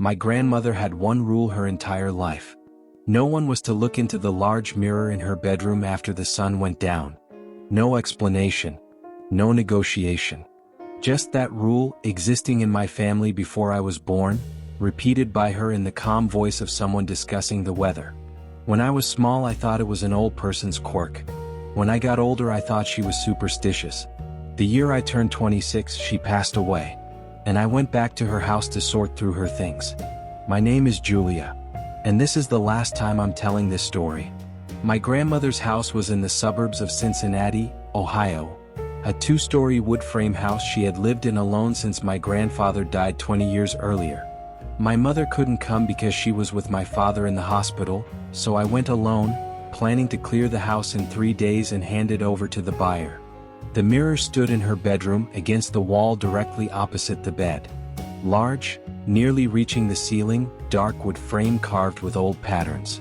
My grandmother had one rule her entire life. No one was to look into the large mirror in her bedroom after the sun went down. No explanation. No negotiation. Just that rule, existing in my family before I was born, repeated by her in the calm voice of someone discussing the weather. When I was small, I thought it was an old person's quirk. When I got older, I thought she was superstitious. The year I turned 26, she passed away. And I went back to her house to sort through her things. My name is Julia. And this is the last time I'm telling this story. My grandmother's house was in the suburbs of Cincinnati, Ohio. A two-story wood frame house she had lived in alone since my grandfather died 20 years earlier. My mother couldn't come because she was with my father in the hospital, so I went alone, planning to clear the house in 3 days and hand it over to the buyer. The mirror stood in her bedroom against the wall directly opposite the bed. Large, nearly reaching the ceiling, dark wood frame carved with old patterns.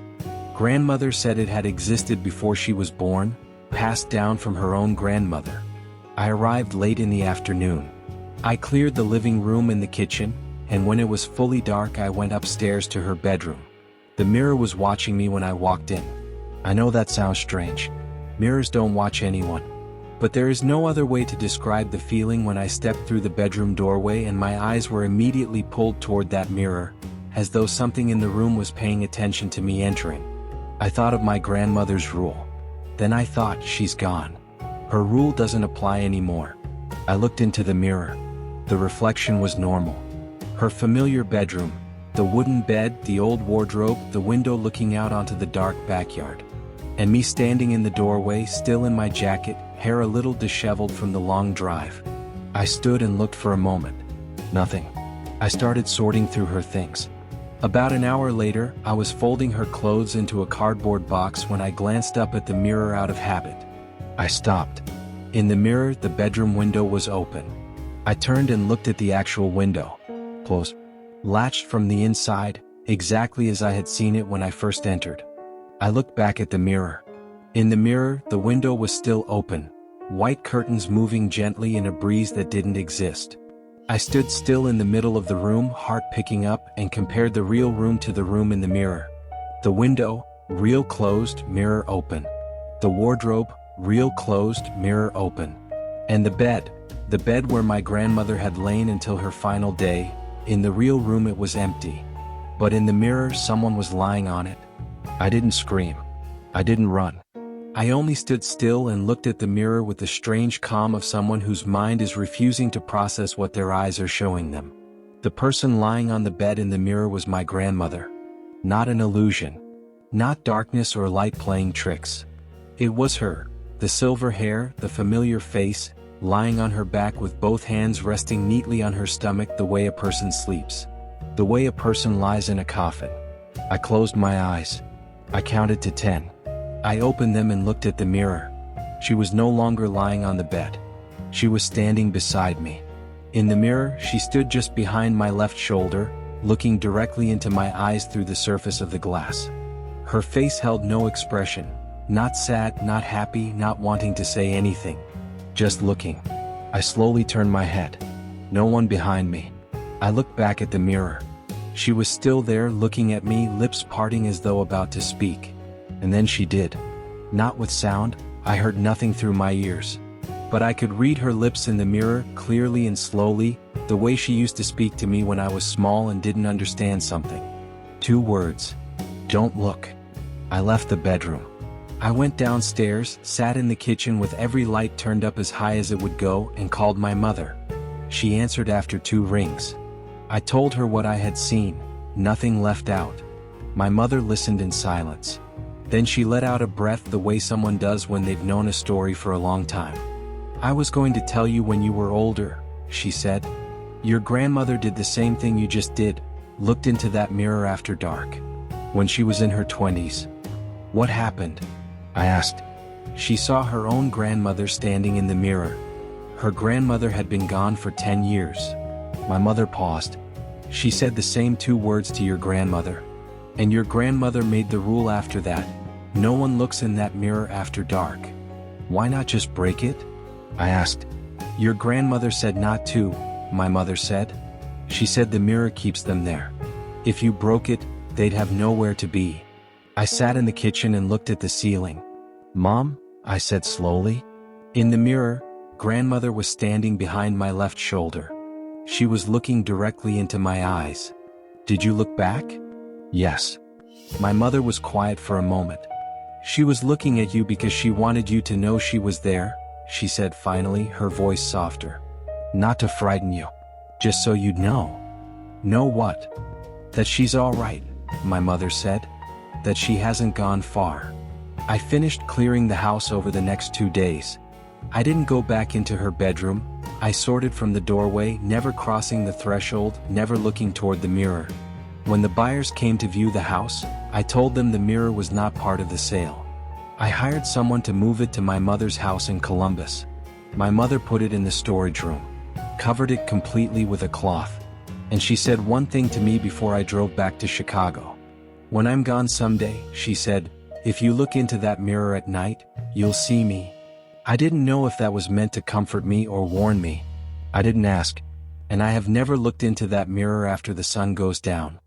Grandmother said it had existed before she was born, passed down from her own grandmother. I arrived late in the afternoon. I cleared the living room and the kitchen, and when it was fully dark I went upstairs to her bedroom. The mirror was watching me when I walked in. I know that sounds strange. Mirrors don't watch anyone. But there is no other way to describe the feeling when I stepped through the bedroom doorway and my eyes were immediately pulled toward that mirror, as though something in the room was paying attention to me entering. I thought of my grandmother's rule. Then I thought, she's gone. Her rule doesn't apply anymore. I looked into the mirror. The reflection was normal. Her familiar bedroom, the wooden bed, the old wardrobe, the window looking out onto the dark backyard. And me standing in the doorway, still in my jacket, hair a little disheveled from the long drive. I stood and looked for a moment. Nothing. I started sorting through her things. About an hour later, I was folding her clothes into a cardboard box when I glanced up at the mirror out of habit. I stopped. In the mirror, the bedroom window was open. I turned and looked at the actual window. Closed. Latched from the inside, exactly as I had seen it when I first entered. I looked back at the mirror. In the mirror, the window was still open, white curtains moving gently in a breeze that didn't exist. I stood still in the middle of the room, heart picking up, and compared the real room to the room in the mirror. The window, real closed, mirror open. The wardrobe, real closed, mirror open. And the bed where my grandmother had lain until her final day, in the real room it was empty. But in the mirror, someone was lying on it. I didn't scream. I didn't run. I only stood still and looked at the mirror with the strange calm of someone whose mind is refusing to process what their eyes are showing them. The person lying on the bed in the mirror was my grandmother. Not an illusion. Not darkness or light playing tricks. It was her, the silver hair, the familiar face, lying on her back with both hands resting neatly on her stomach the way a person sleeps. The way a person lies in a coffin. I closed my eyes. I counted to 10. I opened them and looked at the mirror. She was no longer lying on the bed. She was standing beside me. In the mirror, she stood just behind my left shoulder, looking directly into my eyes through the surface of the glass. Her face held no expression, not sad, not happy, not wanting to say anything. Just looking. I slowly turned my head. No one behind me. I looked back at the mirror. She was still there looking at me, lips parting as though about to speak. And then she did. Not with sound, I heard nothing through my ears. But I could read her lips in the mirror, clearly and slowly, the way she used to speak to me when I was small and didn't understand something. 2 words. Don't look. I left the bedroom. I went downstairs, sat in the kitchen with every light turned up as high as it would go, and called my mother. She answered after 2 rings. I told her what I had seen, nothing left out. My mother listened in silence. Then she let out a breath the way someone does when they've known a story for a long time. I was going to tell you when you were older, she said. Your grandmother did the same thing you just did, looked into that mirror after dark. When she was in her 20s. What happened? I asked. She saw her own grandmother standing in the mirror. Her grandmother had been gone for 10 years. My mother paused. She said the same 2 words to your grandmother. And your grandmother made the rule after that. No one looks in that mirror after dark. Why not just break it? I asked. Your grandmother said not to, my mother said. She said the mirror keeps them there. If you broke it, they'd have nowhere to be. I sat in the kitchen and looked at the ceiling. Mom, I said slowly. In the mirror, grandmother was standing behind my left shoulder. She was looking directly into my eyes. Did you look back? Yes. My mother was quiet for a moment. She was looking at you because she wanted you to know she was there, she said finally, her voice softer. Not to frighten you. Just so you'd know. Know what? That she's all right, my mother said. That she hasn't gone far. I finished clearing the house over the next 2 days. I didn't go back into her bedroom. I sorted from the doorway, never crossing the threshold, never looking toward the mirror. When the buyers came to view the house, I told them the mirror was not part of the sale. I hired someone to move it to my mother's house in Columbus. My mother put it in the storage room, covered it completely with a cloth. And she said one thing to me before I drove back to Chicago. When I'm gone someday, she said, if you look into that mirror at night, you'll see me. I didn't know if that was meant to comfort me or warn me. I didn't ask. And I have never looked into that mirror after the sun goes down.